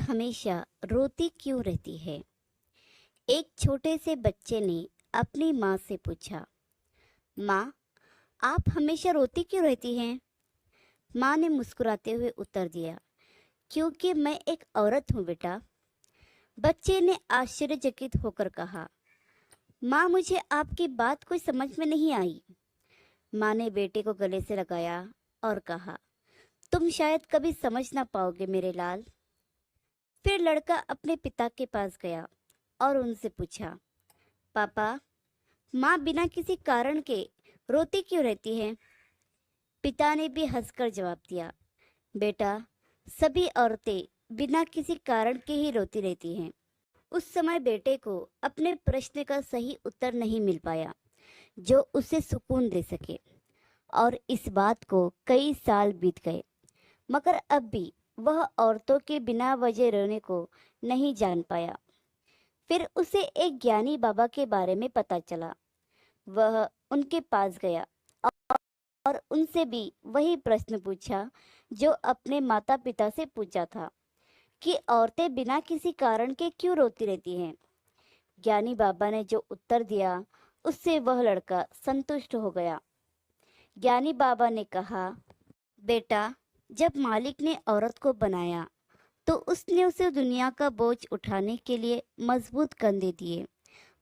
हमेशा रोती क्यों रहती है? एक छोटे से बच्चे ने अपनी माँ से पूछा, माँ, आप हमेशा रोती क्यों रहती हैं? माँ ने मुस्कुराते हुए उत्तर दिया, क्योंकि मैं एक औरत हूँ बेटा। बच्चे ने आश्चर्यचकित होकर कहा, माँ, मुझे आपकी बात कोई समझ में नहीं आई। माँ ने बेटे को गले से लगाया और कहा, तुम शायद कभी समझ ना पाओगे मेरे लाल। फिर लड़का अपने पिता के पास गया और उनसे पूछा, पापा, माँ बिना किसी कारण के रोती क्यों रहती है? पिता ने भी हंसकर जवाब दिया, बेटा, सभी औरतें बिना किसी कारण के ही रोती रहती हैं। उस समय बेटे को अपने प्रश्न का सही उत्तर नहीं मिल पाया जो उसे सुकून दे सके, और इस बात को कई साल बीत गए, मगर अब भी वह औरतों के बिना वजह रोने को नहीं जान पाया। फिर उसे एक ज्ञानी बाबा के बारे में पता चला। वह उनके पास गया और उनसे भी वही प्रश्न पूछा जो अपने माता पिता से पूछा था कि औरतें बिना किसी कारण के क्यों रोती रहती हैं। ज्ञानी बाबा ने जो उत्तर दिया उससे वह लड़का संतुष्ट हो गया। ज्ञानी बाबा ने कहा, बेटा, जब मालिक ने औरत को बनाया तो उसने उसे दुनिया का बोझ उठाने के लिए मजबूत कंधे दिए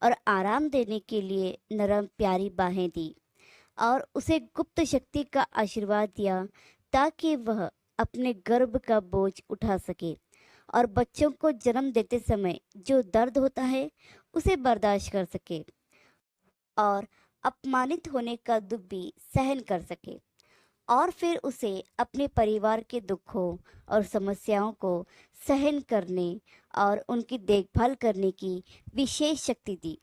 और आराम देने के लिए नरम प्यारी बाहें दी, और उसे गुप्त शक्ति का आशीर्वाद दिया ताकि वह अपने गर्भ का बोझ उठा सके और बच्चों को जन्म देते समय जो दर्द होता है उसे बर्दाश्त कर सके और अपमानित होने का दुख भी सहन कर सके, और फिर उसे अपने परिवार के दुखों और समस्याओं को सहन करने और उनकी देखभाल करने की विशेष शक्ति दी,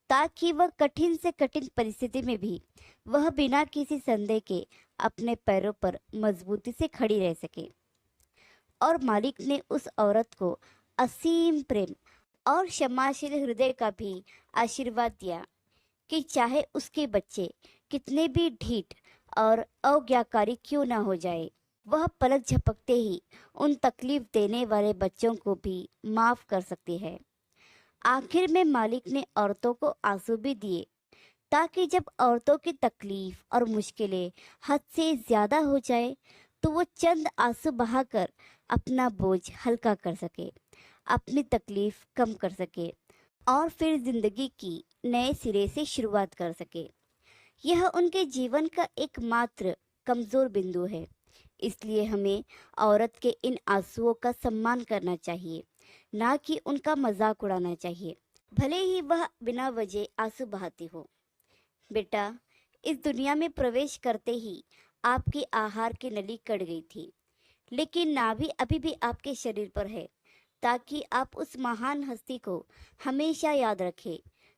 ताकि वह कठिन से कठिन परिस्थिति में भी वह बिना किसी संदेह के अपने पैरों पर मजबूती से खड़ी रह सके। और मालिक ने उस औरत को असीम प्रेम और क्षमाशील हृदय का भी आशीर्वाद दिया कि चाहे उसके बच्चे कितने भी ढीठ और अज्ञाकारी क्यों ना हो जाए, वह पलक झपकते ही उन तकलीफ देने वाले बच्चों को भी माफ कर सकती है। आखिर में मालिक ने औरतों को आंसू भी दिए, ताकि जब औरतों की तकलीफ और मुश्किलें हद से ज्यादा हो जाए तो वो चंद आंसू बहाकर अपना बोझ हल्का कर सके, अपनी तकलीफ कम कर सके और फिर जिंदगी की नए सिरे से शुरुआत कर सके। यह उनके जीवन का एकमात्र कमजोर बिंदु है, इसलिए हमें औरत के इन आंसुओं का सम्मान करना चाहिए, ना कि उनका मजाक उड़ाना चाहिए, भले ही वह बिना वजह आंसू बहाती हो। बेटा, इस दुनिया में प्रवेश करते ही आपकी आहार की नली कट गई थी, लेकिन नाभि अभी भी आपके शरीर पर है, ताकि आप उस महान हस्ती को हमेशा याद रखें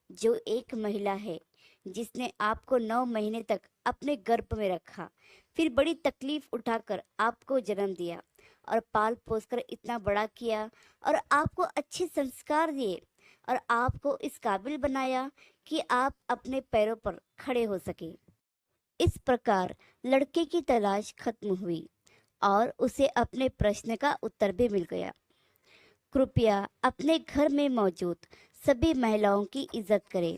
जो एक महिला है जिसने आपको 9 महीने तक अपने गर्भ में रखा, फिर बड़ी तकलीफ उठाकर आपको जन्म दिया और पाल पोस कर इतना बड़ा किया और आपको अच्छे संस्कार दिए और आपको इस काबिल बनाया कि आप अपने पैरों पर खड़े हो सके। इस प्रकार लड़के की तलाश खत्म हुई और उसे अपने प्रश्न का उत्तर भी मिल गया। कृपया अपने घर में मौजूद सभी महिलाओं की इज्जत करें